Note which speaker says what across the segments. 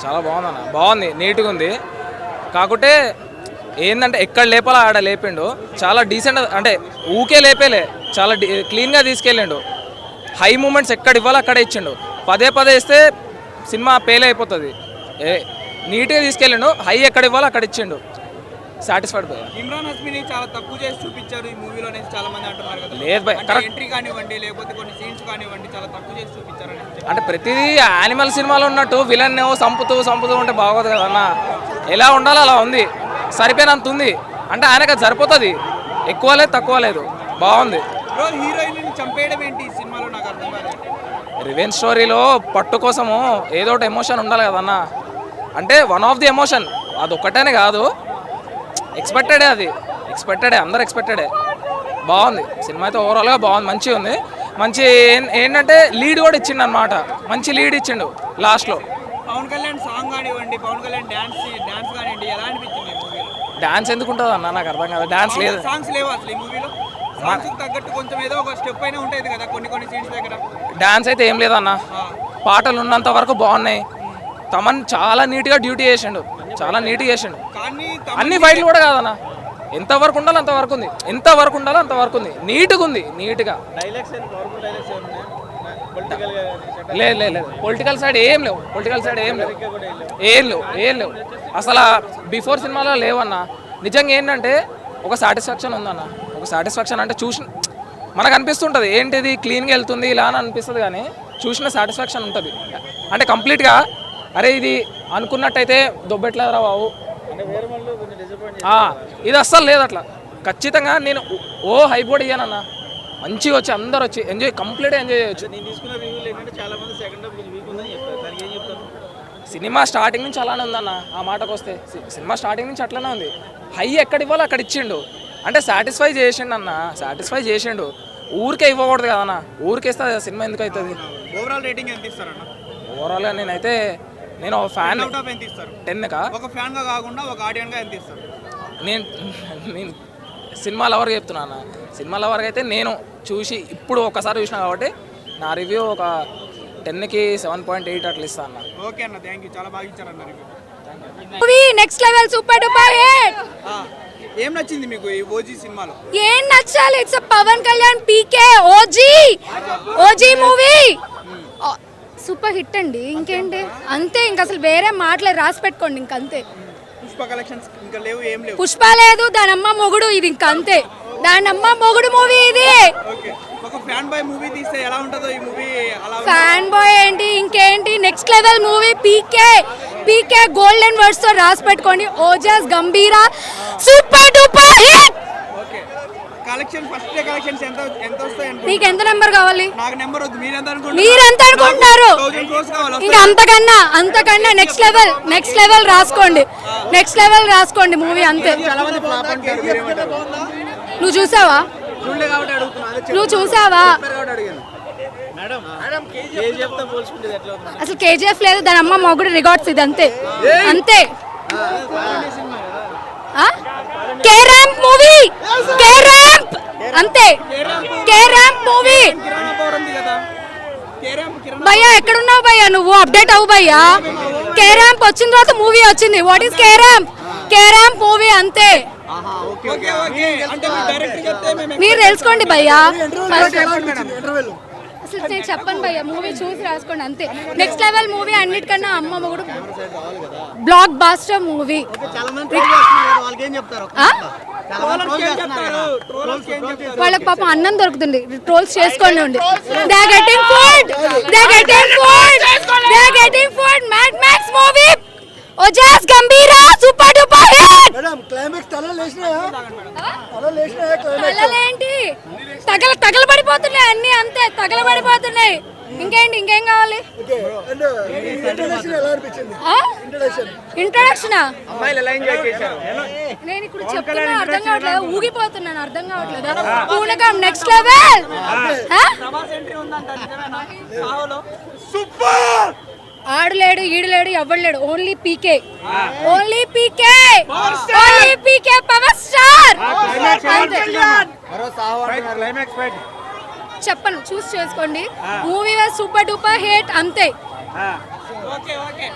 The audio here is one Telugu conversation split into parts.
Speaker 1: చాలా బాగుందన్న, బాగుంది, నీట్గా ఉంది. కాకుంటే ఏంటంటే ఎక్కడ లేపాలో ఆడ లేపిండు, చాలా డీసెంట్, అంటే ఊకే లేపేలే, చాలా క్లీన్గా తీసుకెళ్ళిండు. హై మూమెంట్స్ ఎక్కడ ఇవ్వాలో అక్కడే ఇచ్చిండు. పదే పదే ఇస్తే సినిమా పేలే అయిపోతుంది. నీట్గా తీసుకెళ్ళిండు, హై ఎక్కడ ఇవ్వాలో అక్కడ ఇచ్చిండు. సాటిస్ఫైడ్ పోయా.
Speaker 2: ఇమ్రాన్ హస్మీని చాలా తక్కువ చేసి చూపించారు ఈ మూవీలో చాలా మంది అంటున్నారు కదా.
Speaker 1: లేదు భయ్, కరెక్ట్.
Speaker 2: ఎంట్రీ కానివ్వండి లేకపోతే కొన్ని సీన్స్ కానివ్వండి చాలా తక్కువ చేసి చూపించారు.
Speaker 1: అంటే ప్రతిదీ యానిమల్ సినిమాలో ఉన్నట్టు విలన్ చంపుతూ ఉంటే బాగోదు కదన్న. ఎలా ఉండాలో అలా ఉంది, సరిపోయినంత ఉంది. అంటే ఆయనకు అది సరిపోతుంది, ఎక్కువ లేదు తక్కువ లేదు, బాగుంది.
Speaker 2: హీరోయిన్ చంపేయడం ఏంటి ఈ సినిమాలో నాకు అర్థం కాలేదు.
Speaker 1: రివెంజ్ స్టోరీలో పట్టు కోసము ఏదో ఒకటి ఎమోషన్ ఉండాలి కదన్న. అంటే వన్ ఆఫ్ ది ఎమోషన్, అది ఒక్కటేనే కాదు, ఎక్స్పెక్టెడే, అది ఎక్స్పెక్టెడే, అందరు ఎక్స్పెక్టెడే. బాగుంది సినిమా అయితే, ఓవరాల్గా బాగుంది, మంచిగా ఉంది. మంచి ఏంటంటే లీడ్ కూడా ఇచ్చిండు అనమాట, మంచి లీడ్ ఇచ్చిండు లాస్ట్లో.
Speaker 2: పవన్ కళ్యాణ్ సాంగ్ కానివ్వండి, పవన్ కళ్యాణ్ డాన్స్ కానివ్వండి, ఎలా అనిపించింది మూవీలో?
Speaker 1: డాన్స్ ఎందుకు ఉంటుంది అన్న, నాకు అర్థం కాదు. డాన్స్ లేదు,
Speaker 2: సాంగ్స్ లేవు అసలు ఈ మూవీలో. సాంగ్స్ తగ్గట్టు కొంచెం ఏదో ఒక స్టెప్ అయినా ఉంటుంది కదా కొన్ని సీన్స్ దగ్గర.
Speaker 1: డాన్స్ అయితే ఏం లేదన్న, పాటలు ఉన్నంత వరకు బాగున్నాయి. తమన్ చాలా నీట్గా డ్యూటీ చేసిండు, చాలా నీట్గా చేసిండు. అన్ని ఫైట్లు కూడా కాదన్న, ఎంతవరకు ఉండాలో అంతవరకు ఉంది, ఎంతవరకు ఉండాలో అంతవరకు ఉంది, నీట్గా ఉంది, నీట్గా. లేదు లేదు లేదు, పొలిటికల్ సైడ్ ఏం లేవు, పొలిటికల్ సైడ్ ఏం లేవు అసలు. బిఫోర్ సినిమాలో లేవన్న. నిజంగా ఏంటంటే ఒక సాటిస్ఫాక్షన్ ఉందన్న, ఒక సాటిస్ఫాక్షన్ అంటే చూసిన మనకు అనిపిస్తుంటుంది ఏంటిది క్లీన్గా వెళ్తుంది ఇలా అని అనిపిస్తుంది, కానీ చూసిన సాటిస్ఫాక్షన్ ఉంటుంది. అంటే కంప్లీట్గా అరే ఇది అనుకున్నట్టయితే దొబ్బెట్లేదురా బాబు, ఇది అస్సలు లేదు అట్లా. ఖచ్చితంగా నేను హైప్ కూడా ఇయ్యానన్న, మంచిగా వచ్చి అందరు వచ్చి కంప్లీట్గా ఎంజాయ్ చేయొచ్చు. సినిమా స్టార్టింగ్ నుంచి అలానే ఉందన్న, ఆ మాటకు వస్తే సినిమా స్టార్టింగ్ నుంచి అట్లానే ఉంది. హై ఎక్కడ ఇవ్వాలో అక్కడ ఇచ్చిండు, అంటే సాటిస్ఫై చేసిండు అన్న, సాటిస్ఫై చేసిండు. ఊరికే ఇవ్వకూడదు కదన్న, ఊరికే ఇస్తే సినిమా ఎందుకు అవుతుంది.
Speaker 2: ఓవరాల్ రేటింగ్ ఎంత ఇస్తారన్న?
Speaker 1: ఓవరాల్గా నేను ఒక ఫ్యాన్. 10కా?
Speaker 2: ఒక ఫ్యాన్గా కాకుండా ఒక ఆడియన్గా ఎంత ఇస్తారు?
Speaker 1: నేను సినిమా లవర్గా చెప్తున్నా అన్న, సినిమా లవర్గా అయితే నేను చూసి ఇప్పుడు ఒకసారి చూసినా కాబట్టి నా రివ్యూ ఒక 10కి 7.8 అట్లా ఇస్తా అన్న.
Speaker 2: ఓకే అన్న, థ్యాంక్ యూ, చాలా బాగా ఇచ్చారన్న review.
Speaker 3: Next level super duper hit.
Speaker 2: ఏం నచ్చింది మీకు ఈ ఓజీ సినిమాలో?
Speaker 3: ఏం నచ్చాలి? It's Pawan Kalyan PK OG movie super hit అండి. ఇంకేంటి, అంతే, ఇంక అసలు వేరే మాటలే, రాసి పెట్టుకోండి ఇంకంతే.
Speaker 2: పుష్ప కలెక్షన్స్ ఇంకా లేవు, ఏం లేవు.
Speaker 3: పుష్ప లేదు, దాని అమ్మ మొగుడు ఇది, ఇంక అంతే, దాని అమ్మ మొగుడు మూవీ ఇది.
Speaker 2: ఓకే, ఒక ఫ్యాన్ బాయ్ మూవీ తీస్తే ఎలా ఉంటుందో ఈ మూవీ అలా.
Speaker 3: ఫ్యాన్ బాయ్ ఏంటి, ఇంకేంటి, next level movie PK golden words తో రాసి పెట్టుకోండి. Ojas Gambheera super duper hit.
Speaker 2: Okay, collection first day collections ఎంత వస్తాయి?
Speaker 3: నీకు ఎంత నెంబర్ కావాలి?
Speaker 2: నాకు నెంబర్ వద్దు, మీరు ఎంత
Speaker 3: అనుకుంటున్నారు? ఇంకా అంతకన్నా నెక్స్ట్ లెవెల్ రాసుకోండి మూవీ, అంతే. నువ్వు చూసావా? అసలు కేజీఎఫ్ లేదు, దాని అమ్మ మొగుడు రికార్డ్స్ ఇది, అంతే. కే ర్యాంప్ మూవీ, అంతే. K ramp movie. భయ్యా ఎక్కడున్నావు భయ్యా, నువ్వు అప్డేట్ అవ్వు భయ్యా. కే ర్యాంప్ వచ్చిన తర్వాత మూవీ వచ్చింది. What is K ramp movie, అంతే. మీరు తెలుసుకోండి భయ్యా, అసలు నేను చెప్పండి భయ్యా, మూవీ చూసి రాసుకోండి, అంతే. నెక్స్ట్ లెవెల్ మూవీ, అన్నిటికన్నా అమ్మ మొగుడు బ్లాక్ బాస్టర్ మూవీ. వాళ్ళకి పాపం అన్నం దొరుకుతుంది, ట్రోల్స్ చేసుకోండి ఉండి. They are getting food. Mad max movie, Ojas Gambheera super duper hit. తలలేంటి, తగలబడిపోతున్నాయి అన్ని, అంతే, తగలబడిపోతున్నాయి. ఇంకేం కావాలి? ఇంట్రొడక్షన్ నేను ఇప్పుడు చెప్తున్నా, అర్థం కావట్లేదు, ఊగిపోతున్నాను, అర్థం కావట్లేదు. పూనకం next level. ఆడలేడు, ఈడలేడు, ఎవ్వలేడు, only PK power star. చెప్పను, చూస్ చేసుకోండి. మూవీ సూపర్ డూపర్ హిట్, అంతే.
Speaker 2: ఓకే ఓకే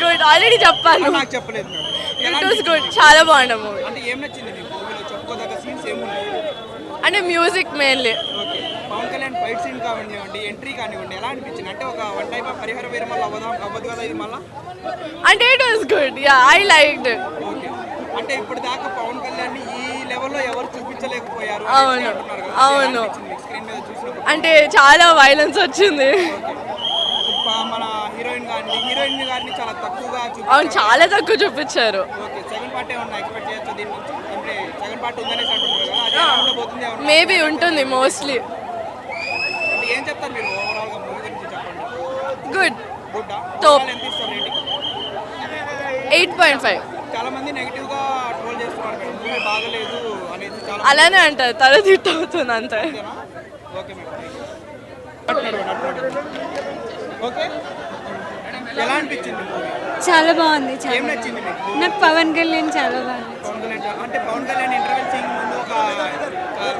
Speaker 4: గుడ్ ఆల్రెడీ చెప్పాను.
Speaker 2: నాకు చెప్పలేదు మేడం.
Speaker 4: ఇట్ వాస్ గుడ్, చాలా బాగుంది మూవీ.
Speaker 2: అంటే ఏం నచ్చింది మీకు మూవీలో? చెప్పుకోదగ్గ సీన్స్ ఏమున్నాయి?
Speaker 4: అంటే music mainly.
Speaker 2: Okay, Pawan Kalyan fight scene కానివ్వండి, ఎంట్రీ కానివ్వండి, ఎలా అనిపించింది? అంటే ఒక one type of Harihara Veera మళ్ళీ అవ్వదు కదా ఇది మళ్ళా?
Speaker 4: అంటే it was good, ya I liked.
Speaker 2: Okay, అంటే ఇప్పుడు దాకా పవన్ కళ్యాణ్ ఈ లెవెల్లో ఎవరు చూపించలేకపోయారు
Speaker 4: అవును,
Speaker 2: అంటున్నారు కదా,
Speaker 4: అవును.
Speaker 2: స్క్రీన్ మీద చూసినప్పుడు
Speaker 4: అంటే చాలా వైలెన్స్ వచ్చింది.
Speaker 2: మన హీరోయిన్ గారిని చాలా తక్కువగా
Speaker 4: అవును,
Speaker 2: చూపించారు.
Speaker 4: చాలా తక్కువ చూపించారు.
Speaker 2: ఓకే, సెకండ్ పార్ట్ ఏమన్నా ఎక్స్పెక్ట్ చేయొచ్చు దీని నుంచి? అంటే సెకండ్ పార్ట్ ఉందనేసి అంటున్నారు కదా, అది ఎలా ఉండబోతుంది ఏమన్నా?
Speaker 4: మేబీ ఉంటుంది మోస్ట్లీ.
Speaker 2: అంటే ఏం చెప్తారు మీరు ఓవరాల్ గా మూవీ గురించి చెప్పండి.
Speaker 4: Good,
Speaker 2: good
Speaker 4: Top.
Speaker 2: ఎంత ఇస్తారు రేటింగ్?
Speaker 4: 8.5.
Speaker 2: చాలా మంది నెగిటివ్ గా ట్రోల్ చేస్తున్నారు మేడం, మూవీ బాగలేదు అనేది చాలా
Speaker 4: అలానే అంటారు, తల తిట్టు అవుతుంది అంతే.
Speaker 2: మందినా? Okay madam, okay. ఎలా అనిపించింది మూవీ?
Speaker 3: చాలా బాగుంది,
Speaker 2: ఏం
Speaker 3: చాలా
Speaker 2: నచ్చింది మీకు?
Speaker 3: నాకు పవన్ కళ్యాణ్ చాలా బాగుంది.
Speaker 2: పవన్ కళ్యాణ్ అంటే పవన్ కళ్యాణ్ ఇంటర్వెల్ సీన్ ముందు ఒక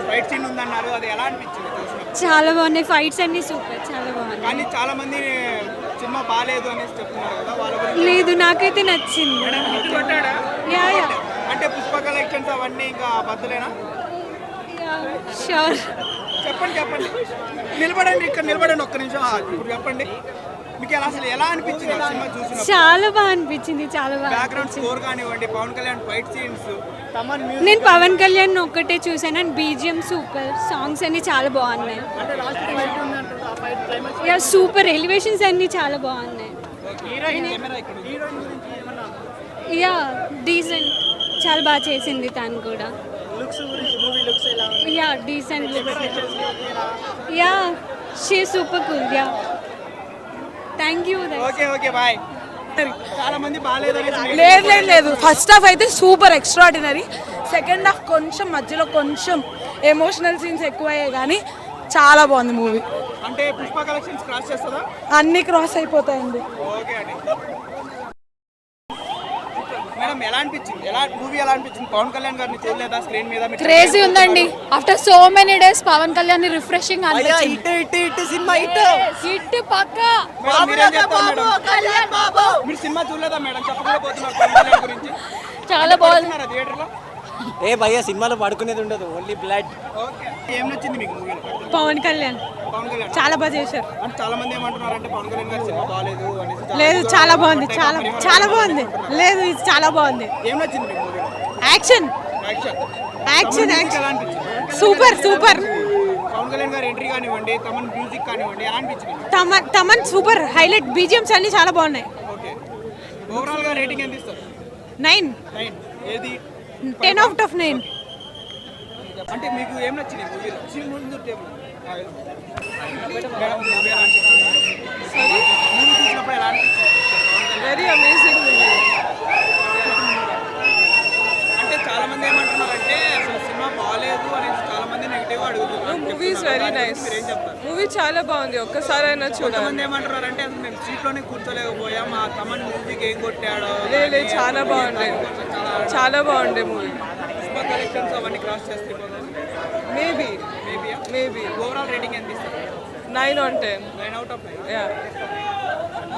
Speaker 2: ఫైట్ సీన్ ఉందన్నారు, అది ఎలా అనిపించింది చూసినప్పుడు?
Speaker 3: చాలా బాగున్నాయి ఫైట్స్ అన్ని సూపర్, చాలా బాగున్నాయి.
Speaker 2: కానీ చాలా మంది సినిమా బాగాలేదు అనేసి చెప్తున్నారు కదా, వాళ్ళ గురించి
Speaker 3: లేదు, నాకైతే నచ్చింది. యా యా
Speaker 2: అంటే పుష్ప కలెక్షన్స్ అవన్నీ ఇంకా బద్దలేనా?
Speaker 3: షూర్.
Speaker 2: చెప్పండి నిలబడండి, ఇక్కడ నిలబడండి ఒక్క నిమిషం. ఇప్పుడు చెప్పండి, మీకు అసలు ఎలా అనిపించింది ఆ సినిమా చూసినప్పుడు?
Speaker 3: చాలా బాగా అనిపించింది, చాలా బాగా
Speaker 2: బ్యాక్గ్రౌండ్
Speaker 3: అనిపించింది.
Speaker 2: స్కోర్ కానివ్వండి, Pawan Kalyan fight scenes, Thaman music,
Speaker 3: నేను పవన్ కళ్యాణ్ ఒక్కటే చూసాను అండ్ బీజిఎం సూపర్, సాంగ్స్ అన్ని చాలా బాగున్నాయి. యా సూపర్, ఎలివేషన్స్ అన్ని చాలా బాగున్నాయి. యా డీసెంట్, చాలా బాగా చేసింది తను కూడా. Ya decent looks. Ya she super cool. Ya thank you.
Speaker 2: Okay bye. చాలా మంది బాగాలేదు అనేసి
Speaker 5: లేదు ఫస్ట్ హాఫ్ అయితే సూపర్ ఎక్స్ట్రాడినరీ. సెకండ్ హాఫ్ కొంచెం మధ్యలో కొంచెం ఎమోషనల్ సీన్స్ ఎక్కువయ్యాయి కానీ చాలా బాగుంది మూవీ.
Speaker 2: అంటే పుష్ప కలెక్షన్స్ క్రాస్ చేస్తుందా?
Speaker 5: అన్నీ క్రాస్ అయిపోతాయండి.
Speaker 2: ఓకే అండి. మేడం ఎలా అనిపించింది? మూవీ ఎలా అనిపించింది? పవన్ కళ్యాణ్ గారిని చూడలేదా స్క్రీన్ మీద?
Speaker 3: క్రేజీ ఉందండి. After so many days Pawan Kalyan ని రిఫ్రెషింగ్ అనిపించింది.
Speaker 2: సినిమా
Speaker 3: హిట్ పక్కా.
Speaker 2: మీరేం చెప్తారు మేడం? మీరు సినిమా చూడలేదా మేడం? చెప్పకపోతున్నారు పవన్ కళ్యాణ్ గురించి.
Speaker 3: చాలా బాగుంది.
Speaker 2: థియేటర్లో
Speaker 6: ఏ భయ్యా సినిమాలో పడుకునేది ఉండదు, ఓన్లీ బ్లడ్.
Speaker 2: ఓకే, ఏం నచ్చింది మీకు మూవీలో?
Speaker 5: పవన్ కళ్యాణ్
Speaker 2: పవన్ కళ్యాణ్
Speaker 5: చాలా బాగా చేశారు.
Speaker 2: అంటే చాలా మంది ఏమంటున్నారు అంటే పవన్ కళ్యాణ్ గారి సినిమా బాగాలేదు అనేసి.
Speaker 5: లేదు చాలా బాగుంది, చాలా బాగుంది. లేదు ఇది చాలా బాగుంది.
Speaker 2: ఏం నచ్చింది మీకు మూవీలో?
Speaker 5: యాక్షన్
Speaker 2: యాక్షన్ ఎలా అనిపించింది?
Speaker 5: సూపర్.
Speaker 2: పవన్ కళ్యాణ్ గారి ఎంట్రీ కానివ్వండి, తమన్ మ్యూజిక్ కానివ్వండి, ఎలా అనిపించింది?
Speaker 5: తమన్ సూపర్ హైలైట్, బీజిఎంస్ అన్ని చాలా బాగున్నాయి.
Speaker 2: ఓకే, ఓవరాల్ గా రేటింగ్ ఎంత ఇస్తారు?
Speaker 5: 9.
Speaker 2: 9. ఏది
Speaker 5: 10/9.
Speaker 2: అంటే మీకు ఏం నచ్చింది మూవీలో? ముందు మూవీ ఎలా అనిపించింది? మూవీ చూసినప్పుడు ఎలా అనిపించింది?
Speaker 5: Very amazing movie.
Speaker 2: అంటే చాలా మంది ఏమంటున్నారంటే అసలు సినిమా బాగాలేదు అనేసి చాలా మంది నెగిటివ్ అడుగుతున్నారు.
Speaker 5: Movie is very nice.
Speaker 2: మీరు ఏం చెప్తారు?
Speaker 5: మూవీ చాలా బాగుంది, ఒక్కసారైనా చూడాలి.
Speaker 2: కొంతమంది ఏమంటున్నారంటే అసలు మేము సీట్లోనే కూర్చోలేకపోయాం, ఆ తమన్ మ్యూజిక్ ఏం కొట్టాడో.
Speaker 5: లేదు చాలా బాగుండే, చాలా బాగుండే మూవీ.
Speaker 2: పుష్ప కలెక్షన్స్ అవన్నీ క్రాస్ చేస్తే
Speaker 5: మేబీ
Speaker 2: ఓవరాల్ రేటింగ్ ఎంత ఇస్తారు?
Speaker 5: 9 on 10.
Speaker 2: 9 out of 9.
Speaker 5: Yeah.